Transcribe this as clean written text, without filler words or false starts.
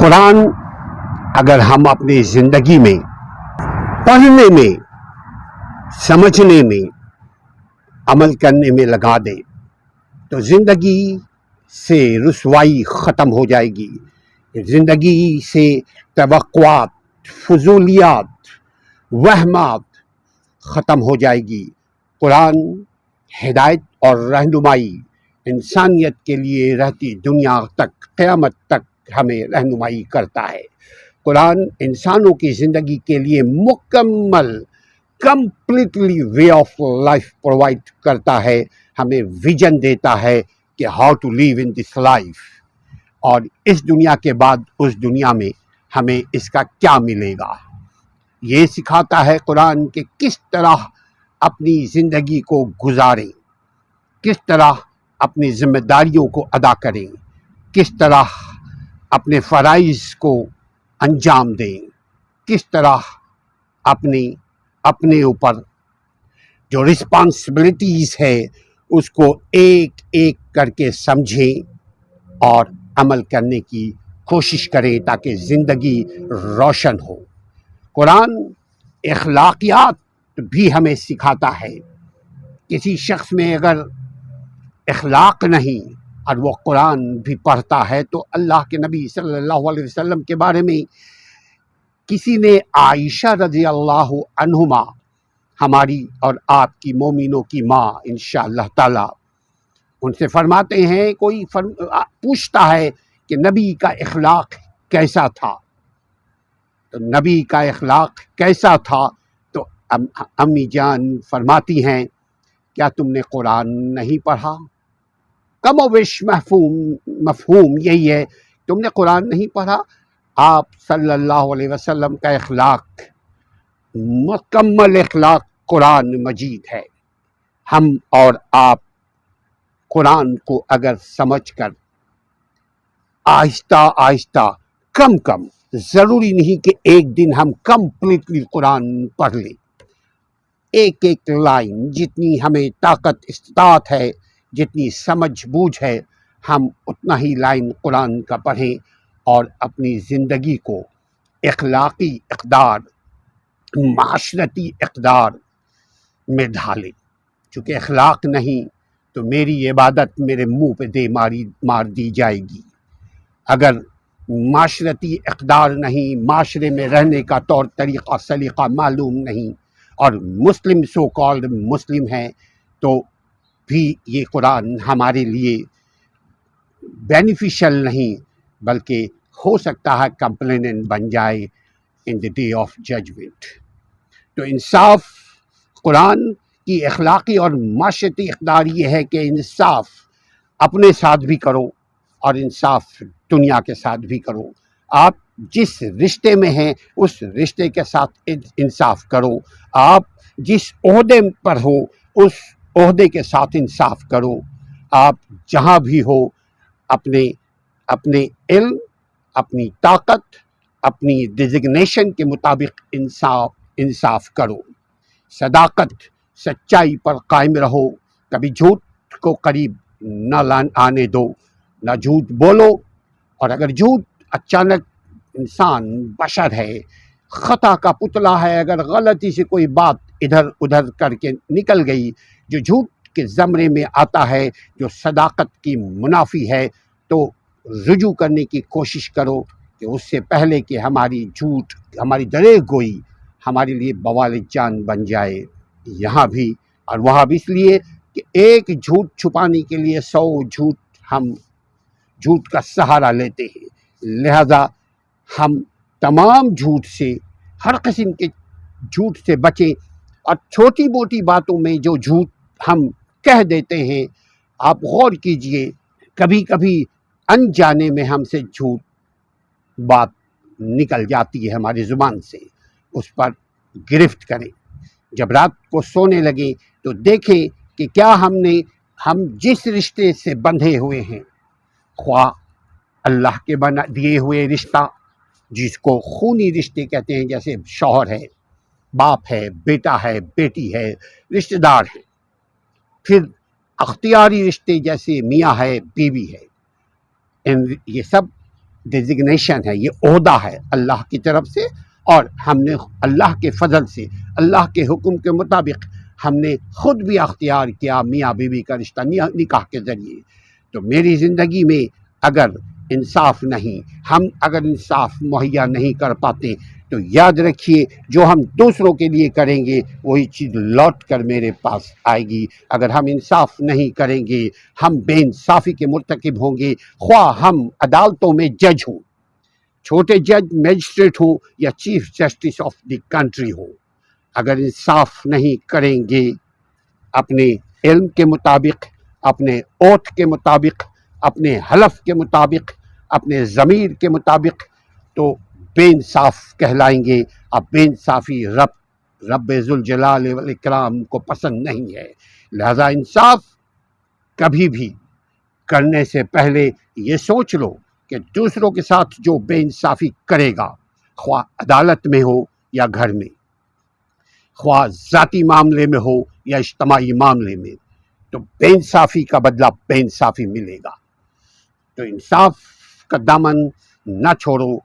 قرآن اگر ہم اپنی زندگی میں پڑھنے میں، سمجھنے میں، عمل کرنے میں لگا دیں تو زندگی سے رسوائی ختم ہو جائے گی، زندگی سے توقعات، فضولیات، وہمات ختم ہو جائے گی۔ قرآن ہدایت اور رہنمائی انسانیت کے لیے رہتی دنیا تک، قیامت تک ہمیں رہنمائی کرتا ہے۔ قرآن انسانوں کی زندگی کے لیے مکمل completely way of life provide کرتا ہے، ہمیں ویژن دیتا ہے کہ how to live in this life, اور اس دنیا کے بعد اس دنیا میں ہمیں اس کا کیا ملے گا۔ یہ سکھاتا ہے قرآن کہ کس طرح اپنی زندگی کو گزاریں، کس طرح اپنی ذمہ داریوں کو ادا کریں، کس طرح اپنے فرائض کو انجام دیں، کس طرح اپنے اوپر جو رسپانسبلٹیز ہے اس کو ایک ایک کر کے سمجھیں اور عمل کرنے کی کوشش کریں تاکہ زندگی روشن ہو۔ قرآن اخلاقیات بھی ہمیں سکھاتا ہے۔ کسی شخص میں اگر اخلاق نہیں اور وہ قرآن بھی پڑھتا ہے تو اللہ کے نبی صلی اللہ علیہ وسلم کے بارے میں کسی نے عائشہ رضی اللہ عنہما، ہماری اور آپ کی مومنوں کی ماں انشاءاللہ تعالی، ان سے فرماتے ہیں، کوئی پوچھتا ہے کہ نبی کا اخلاق کیسا تھا، تو نبی کا اخلاق کیسا تھا تو امی جان فرماتی ہیں، کیا تم نے قرآن نہیں پڑھا؟ کم و بیش مفہوم یہی ہے، تم نے قرآن نہیں پڑھا۔ آپ صلی اللہ علیہ وسلم کا اخلاق، مکمل اخلاق قرآن مجید ہے۔ ہم اور آپ قرآن کو اگر سمجھ کر آہستہ آہستہ کم ضروری نہیں کہ ایک دن ہم کمپلیٹلی قرآن پڑھ لیں، ایک ایک لائن جتنی ہمیں طاقت استطاعت ہے، جتنی سمجھ بوجھ ہے، ہم اتنا ہی لائن قرآن کا پڑھیں اور اپنی زندگی کو اخلاقی اقدار، معاشرتی اقدار میں ڈھالیں۔ چونکہ اخلاق نہیں تو میری عبادت میرے منہ پہ مار دی جائے گی۔ اگر معاشرتی اقدار نہیں، معاشرے میں رہنے کا طور طریقہ سلیقہ معلوم نہیں، اور مسلم سو کالڈ مسلم ہیں، تو بھی یہ قرآن ہمارے لیے بینیفیشل نہیں، بلکہ ہو سکتا ہے کمپلیننٹ بن جائے ان دی ڈے آف ججمنٹ۔ تو انصاف، قرآن کی اخلاقی اور معاشرتی اقدار یہ ہے کہ انصاف اپنے ساتھ بھی کرو اور انصاف دنیا کے ساتھ بھی کرو۔ آپ جس رشتے میں ہیں اس رشتے کے ساتھ انصاف کرو، آپ جس عہدے پر ہو اس عہدے کے ساتھ انصاف کرو، آپ جہاں بھی ہو اپنے علم، اپنی طاقت، اپنی ڈیزگنیشن کے مطابق انصاف کرو۔ صداقت، سچائی پر قائم رہو، کبھی جھوٹ کو قریب نہ آنے دو، نہ جھوٹ بولو، اور اگر جھوٹ، اچانک انسان بشر ہے، خطا کا پتلا ہے، اگر غلطی سے کوئی بات ادھر ادھر کر کے نکل گئی جو جھوٹ کے زمرے میں آتا ہے، جو صداقت کی منافی ہے، تو رجوع کرنے کی کوشش کرو کہ اس سے پہلے کہ ہماری جھوٹ، ہماری دریغ گوئی ہمارے لیے بوال جان بن جائے۔ یہاں بھی اور وہاں بھی، اس لیے کہ ایک جھوٹ چھپانے کے لیے 100 جھوٹ ہم جھوٹ کا سہارا لیتے ہیں، لہذا ہم تمام جھوٹ سے، ہر قسم کے جھوٹ سے بچیں، اور چھوٹی موٹی باتوں میں جو جھوٹ ہم کہہ دیتے ہیں، آپ غور کیجئے، کبھی کبھی انجانے میں ہم سے جھوٹ بات نکل جاتی ہے ہماری زبان سے، اس پر گرفت کریں۔ جب رات کو سونے لگیں تو دیکھیں کہ کیا ہم جس رشتے سے بندھے ہوئے ہیں، خواہ اللہ کے دیے ہوئے رشتہ جس کو خونی رشتے کہتے ہیں، جیسے شوہر ہے، باپ ہے، بیٹا ہے، بیٹی ہے، رشتہ دار ہیں، پھر اختیاری رشتے جیسے میاں ہے، بیوی ہے، یہ سب ڈیزگنیشن ہے، یہ عہدہ ہے اللہ کی طرف سے، اور ہم نے اللہ کے فضل سے، اللہ کے حکم کے مطابق ہم نے خود بھی اختیار کیا میاں بیوی کا رشتہ نکاح کے ذریعے۔ تو میری زندگی میں اگر انصاف نہیں، ہم اگر انصاف مہیا نہیں کر پاتے، تو یاد رکھیے جو ہم دوسروں کے لیے کریں گے وہی چیز لوٹ کر میرے پاس آئے گی۔ اگر ہم انصاف نہیں کریں گے، ہم بے انصافی کے مرتکب ہوں گے، خواہ ہم عدالتوں میں جج ہوں، چھوٹے جج میجسٹریٹ ہوں یا chief justice of the country ہوں۔ اگر انصاف نہیں کریں گے اپنے علم کے مطابق، اپنے اوتھ کے مطابق، اپنے حلف کے مطابق، اپنے ضمیر کے مطابق، تو بے انصاف کہلائیں گے۔ اب بے انصافی رب ذوالجلال والاکرام کو پسند نہیں ہے، لہذا انصاف کبھی بھی کرنے سے پہلے یہ سوچ لو کہ دوسروں کے ساتھ جو بے انصافی کرے گا، خواہ عدالت میں ہو یا گھر میں، خواہ ذاتی معاملے میں ہو یا اجتماعی معاملے میں، تو بے انصافی کا بدلہ بے انصافی ملے گا۔ تو انصاف کا دامن نہ چھوڑو،